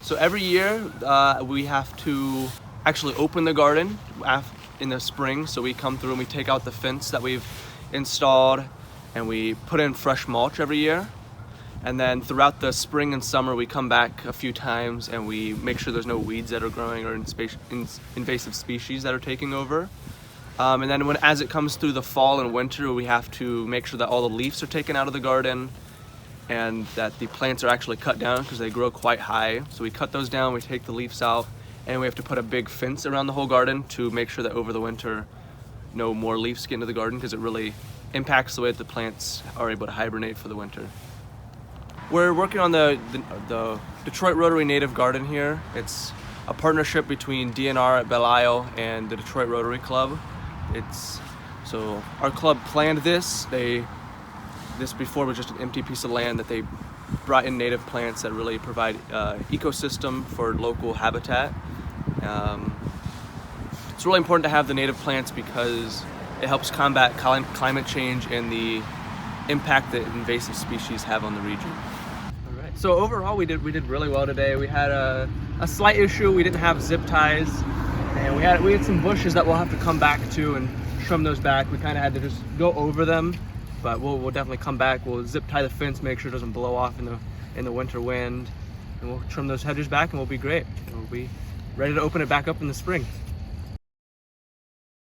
So every year we have to actually open the garden in the spring. So we come through and we take out the fence that we've installed and we put in fresh mulch every year. And then throughout the spring and summer, we come back a few times and we make sure there's no weeds that are growing or invasive species that are taking over. And then as it comes through the fall and winter, we have to make sure that all the leaves are taken out of the garden and that the plants are actually cut down because they grow quite high. So we cut those down, we take the leaves out, and we have to put a big fence around the whole garden to make sure that over the winter no more leaves get into the garden, because it really impacts the way that the plants are able to hibernate for the winter. We're working on the Detroit Rotary Native Garden here. It's a partnership between DNR at Belle Isle and the Detroit Rotary Club. So our club planned this. This before was just an empty piece of land that they brought in native plants that really provide ecosystem for local habitat. It's really important to have the native plants because it helps combat climate change and the impact that invasive species have on the region. All right. So overall, we did really well today. We had a slight issue. We didn't have zip ties, and we had some bushes that we'll have to come back to and trim those back. We kind of had to just go over them. But we'll definitely come back. We'll zip tie the fence, make sure it doesn't blow off in the winter wind, and we'll trim those hedges back, and we'll be great. We'll be ready to open it back up in the spring.